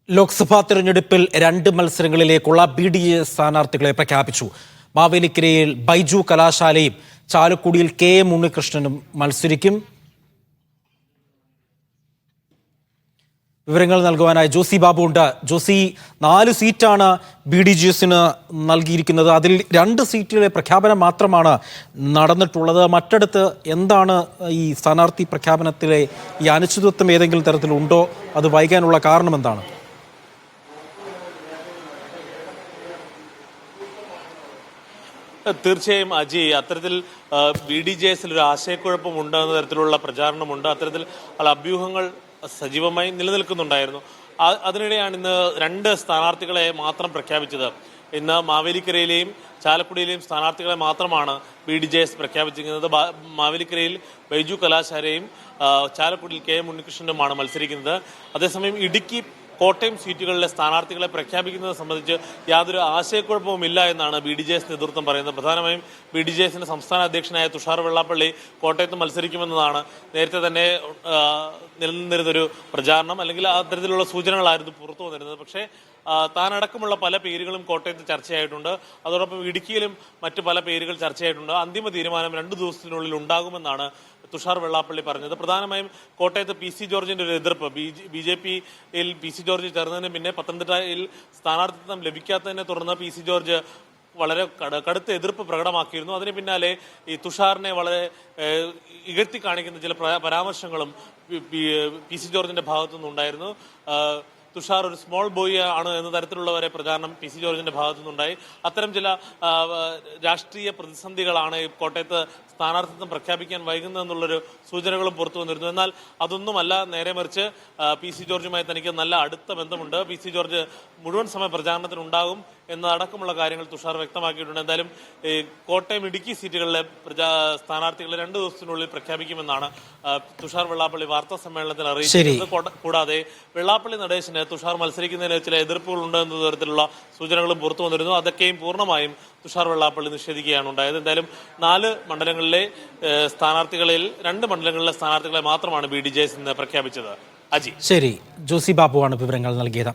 ലോക്സഭാ തെരഞ്ഞെടുപ്പിൽ 2 മത്സരങ്ങളിലേക്കുള്ള BDA സ്ഥാനാർത്ഥികളെ പ്രഖ്യാപിച്ചു. മാവേലിക്കരയിൽ ബൈജു കലാശാലയും ചാലക്കുടിയിൽ KM ഉണ്ണികൃഷ്ണനും മത്സരിക്കും. വിവരങ്ങൾ നൽകുവാനായി ജോസി ബാബു ഉണ്ട്. ജോസി, 4 സീറ്റാണ് BDJSന് നൽകിയിരിക്കുന്നത്. അതിൽ 2 സീറ്റുകളെ പ്രഖ്യാപനം മാത്രമാണ് നടന്നിട്ടുള്ളത്. മറ്റിടത്ത് എന്താണ് ഈ സ്ഥാനാർത്ഥി പ്രഖ്യാപനത്തിലെ ഈ അനിശ്ചിതത്വം ഏതെങ്കിലും തരത്തിലുണ്ടോ? അത് വൈകാനുള്ള കാരണം എന്താണ്? തീർച്ചയായും അജി, അത്തരത്തിൽ BDJSൽ ഒരു ആശയക്കുഴപ്പമുണ്ട് എന്ന തരത്തിലുള്ള പ്രചാരണമുണ്ട്. അത്തരത്തിൽ അഭ്യൂഹങ്ങൾ സജീവമായി നിലനിൽക്കുന്നുണ്ടായിരുന്നു. അതിനിടെയാണ് ഇന്ന് 2 സ്ഥാനാർത്ഥികളെ മാത്രം പ്രഖ്യാപിച്ചത്. ഇന്ന് മാവേലിക്കരയിലെയും ചാലക്കുടിയിലെയും സ്ഥാനാർത്ഥികളെ മാത്രമാണ് BDJS പ്രഖ്യാപിച്ചിരിക്കുന്നത്. മാവേലിക്കരയിൽ ബൈജു കലാശാലയും ചാലക്കുടിയിൽ KM ഉണ്ണികൃഷ്ണനുമാണ് മത്സരിക്കുന്നത്. അതേസമയം ഇടുക്കി, കോട്ടയം സീറ്റുകളിലെ സ്ഥാനാർത്ഥികളെ പ്രഖ്യാപിക്കുന്നത് സംബന്ധിച്ച് യാതൊരു ആശയക്കുഴപ്പവുമില്ല എന്നാണ് BDJS നേതൃത്വം പറയുന്നത്. പ്രധാനമായും BDJSന്റെ സംസ്ഥാന അധ്യക്ഷനായ തുഷാർ വെള്ളാപ്പള്ളി കോട്ടയത്ത് മത്സരിക്കുമെന്നതാണ് നേരത്തെ തന്നെ നിലനിന്നിരുന്നൊരു പ്രചാരണം, അല്ലെങ്കിൽ അത്തരത്തിലുള്ള സൂചനകളായിരുന്നു പുറത്തു വന്നിരുന്നത്. പക്ഷേ താനടക്കമുള്ള പല പേരുകളും കോട്ടയത്ത് ചർച്ചയായിട്ടുണ്ട്. അതോടൊപ്പം ഇടുക്കിയിലും മറ്റു പല പേരുകൾ ചർച്ചയായിട്ടുണ്ട്. അന്തിമ തീരുമാനം 2 ദിവസത്തിനുള്ളിൽ ഉണ്ടാകുമെന്നാണ് തുഷാർ വെള്ളാപ്പള്ളി പറഞ്ഞത്. പ്രധാനമായും കോട്ടയത്ത് PC ജോർജിന്റെ ഒരു എതിർപ്പ്, BJPയിൽ PC ജോർജ് ചേർന്നതിന് പിന്നെ പത്തനംതിട്ടയിൽ സ്ഥാനാർത്ഥിത്വം ലഭിക്കാത്തതിനെ തുടർന്ന് PC ജോർജ് വളരെ കടുത്ത എതിർപ്പ് പ്രകടമാക്കിയിരുന്നു. അതിന് പിന്നാലെ ഈ തുഷാറിനെ വളരെ ഇകഴ്ത്തി കാണിക്കുന്ന ചില പരാമർശങ്ങളും PC ജോർജിന്റെ ഭാഗത്തു നിന്നുണ്ടായിരുന്നു. തുഷാർ ഒരു സ്മോൾ ബോയ് ആണ് എന്ന തരത്തിലുള്ളവരെ പ്രചാരണം PC ജോർജിന്റെ ഭാഗത്തു നിന്നുണ്ടായി. അത്തരം ചില രാഷ്ട്രീയ പ്രതിസന്ധികളാണ് കോട്ടയത്ത് സ്ഥാനാർത്ഥിത്വം പ്രഖ്യാപിക്കാൻ വൈകുന്നതെന്നുള്ളൊരു സൂചനകളും പുറത്തു വന്നിരുന്നു. എന്നാൽ അതൊന്നുമല്ല, നേരെ മറിച്ച് PC ജോർജുമായി തനിക്ക് നല്ല അടുത്ത ബന്ധമുണ്ട്. PC ജോർജ് മുഴുവൻ സമയ പ്രചാരണത്തിനുണ്ടാകും എന്നതടക്കമുള്ള കാര്യങ്ങൾ തുഷാർ വ്യക്തമാക്കിയിട്ടുണ്ട്. എന്തായാലും കോട്ടയം, ഇടുക്കി സീറ്റുകളിലെ സ്ഥാനാർത്ഥികളെ 2 ദിവസത്തിനുള്ളിൽ പ്രഖ്യാപിക്കുമെന്നാണ് തുഷാർ വെള്ളാപ്പള്ളി വാർത്താ സമ്മേളനത്തിൽ അറിയിച്ചത്. കൂടാതെ വെള്ളാപ്പള്ളി നടേശന് തുഷാർ മത്സരിക്കുന്നതിന് ചില എതിർപ്പുകളുണ്ട് എന്ന തരത്തിലുള്ള സൂചനകളും പുറത്തു വന്നിരുന്നു. അതൊക്കെയും പൂർണ്ണമായും തുഷാർ വെള്ളാപ്പള്ളി നിഷേധിക്കുകയാണ് ഉണ്ടായത്. എന്തായാലും 4 മണ്ഡലങ്ങളിലെ സ്ഥാനാർത്ഥികളിൽ 2 മണ്ഡലങ്ങളിലെ സ്ഥാനാർത്ഥികളെ മാത്രമാണ് BDJS ഇന്ന് പ്രഖ്യാപിച്ചത്. അജി, ശരി, ജോസി ബാബുവാണ് വിവരങ്ങൾ നൽകിയത്.